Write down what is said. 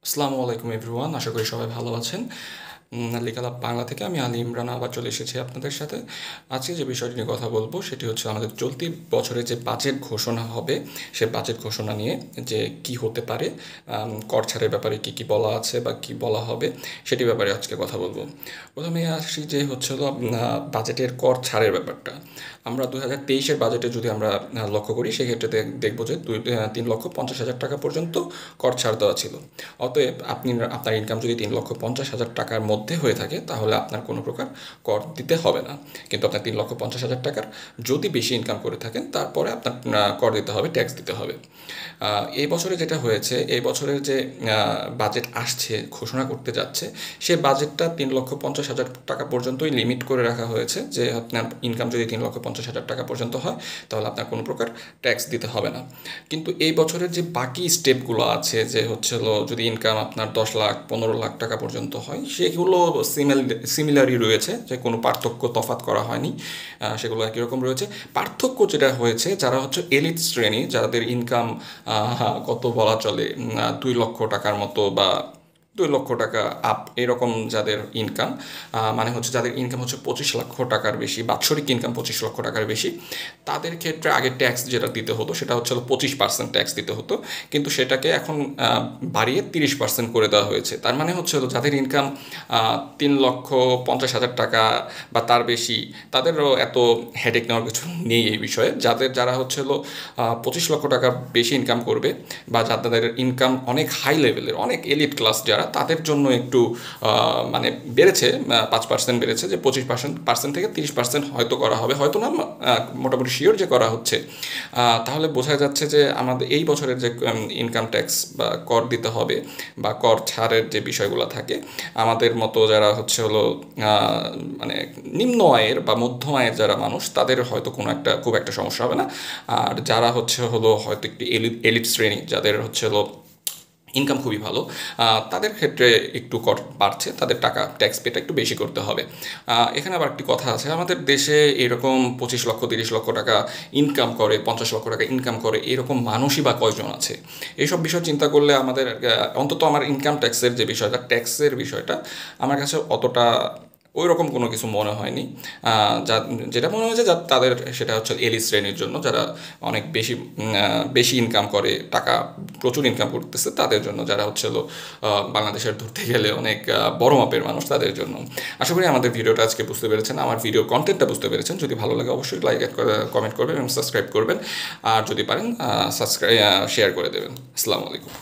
আসসালামু আলাইকুম এভরিওয়ান, আশা করি সবাই ভালো আছেন। লিকাল আপ বাংলা থেকে আমি আলী ইমরান আবার চলে এসেছি আপনাদের সাথে। আজকে যে বিষয়টি নিয়ে কথা বলবো সেটি হচ্ছে আমাদের চলতি বছরে যে বাজেট ঘোষণা হবে, সে বাজেট ঘোষণা নিয়ে যে কি হতে পারে, কর ছাড়ের ব্যাপারে কি কি বলা আছে বা কি বলা হবে সেটি ব্যাপারে আজকে কথা বলবো। প্রথমে আসি যে হচ্ছে হলো বাজেটের কর ছাড়ের ব্যাপারটা। আমরা 2023-এর বাজেটে যদি আমরা লক্ষ্য করি, সেক্ষেত্রে দেখবো যে 3,50,000 টাকা পর্যন্ত কর ছাড় দেওয়া ছিল। অতএব আপনার ইনকাম যদি 3,50,000 টাকার মধ্যে হয়ে থাকে, তাহলে আপনার কোনো প্রকার কর দিতে হবে না। কিন্তু আপনার 3,50,000 টাকার যদি বেশি ইনকাম করে থাকেন, তারপরে আপনার কর দিতে হবে, ট্যাক্স দিতে হবে। এই বছরে যেটা হয়েছে, এই বছরের যে বাজেট আসছে, ঘোষণা করতে যাচ্ছে, সে বাজেটটা 3,50,000 টাকা পর্যন্তই লিমিট করে রাখা হয়েছে, যে আপনার ইনকাম যদি 3,50,000 টাকা পর্যন্ত হয়, তাহলে আপনার কোনো প্রকার ট্যাক্স দিতে হবে না। কিন্তু এই বছরের যে বাকি স্টেপগুলো আছে, যে হচ্ছে যদি ইনকাম আপনার 10 লাখ 15 লাখ টাকা পর্যন্ত হয়, সেগুলো সিমিলারই রয়েছে, যে কোনো পার্থক্য তফাৎ করা হয়নি, সেগুলো একই রকম রয়েছে। পার্থক্য যেটা হয়েছে, যারা হচ্ছে এলিট শ্রেণী, যাদের ইনকাম কত বলা চলে, 2 লক্ষ টাকার মতো বা 2 লক্ষ টাকা আপ, এরকম যাদের ইনকাম, মানে হচ্ছে যাদের ইনকাম হচ্ছে 25 লক্ষ টাকার বেশি, বাৎসরিক ইনকাম 25 লক্ষ টাকার বেশি, তাদের ক্ষেত্রে আগে ট্যাক্স যেটা দিতে হতো সেটা হচ্ছে 25% ট্যাক্স দিতে হতো। কিন্তু সেটাকে এখন বাড়িয়ে 30% করে দেওয়া হয়েছে। তার মানে হচ্ছে যাদের ইনকাম 3,50,000 টাকা বা তার বেশি, তাদেরও এত হেডেক নেওয়ার কিছু নেই এই বিষয়ে। যারা হচ্ছে 25 লক্ষ টাকা বেশি ইনকাম করবে, বা যাদের ইনকাম অনেক হাই লেভেলের, অনেক এলিট ক্লাস যারা, তাদের জন্য একটু মানে বেড়েছে, 5% বেড়েছে, যে 25% থেকে 30% হয়তো করা হবে, হয়তো না, মোটামুটি শিওর যে করা হচ্ছে। তাহলে বোঝা যাচ্ছে যে আমাদের এই বছরের যে ইনকাম ট্যাক্স বা কর দিতে হবে, বা কর ছাড়ের যে বিষয়গুলো থাকে, আমাদের মতো যারা হচ্ছে মানে নিম্ন আয়ের বা মধ্যম আয়ের যারা মানুষ, তাদের হয়তো খুব একটা সমস্যা হবে না। আর যারা হচ্ছে হয়তো একটি এলিট শ্রেণী, যাদের হচ্ছে ইনকাম খুবই ভালো, তাদের ক্ষেত্রে একটু কর বাড়ছে, তাদের টাকা ট্যাক্স পেটা একটু বেশি করতে হবে। এখানে আবার একটি কথা আছে, আমাদের দেশে এরকম 25 লক্ষ 30 লক্ষ টাকা ইনকাম করে, 50 লক্ষ টাকা ইনকাম করে, এরকম মানুষই বা কয়জন আছে? এইসব বিষয় চিন্তা করলে আমাদের অন্তত আমার ইনকাম ট্যাক্সের যে বিষয়টা, ট্যাক্সের বিষয়টা আমার কাছে অতটা ওই রকম কোনো কিছু মনে হয়নি। যেটা মনে হয়েছে তাদের, সেটা হচ্ছে এলিট শ্রেণীর জন্য, যারা অনেক বেশি ইনকাম করে, টাকা প্রচুর ইনকাম করতেছে, তাদের জন্য, যারা হচ্ছে বাংলাদেশের ধরতে গেলে অনেক বড় মাপের মানুষ, তাদের জন্য। আশা করি আমাদের ভিডিওটা আজকে বুঝতে পেরেছেন, আমার ভিডিও কন্টেন্টটা বুঝতে পেরেছেন। যদি ভালো লাগে অবশ্যই লাইক, কমেন্ট করবেন এবং সাবস্ক্রাইব করবেন, আর যদি পারেন শেয়ার করে দেবেন। আসসালামু আলাইকুম।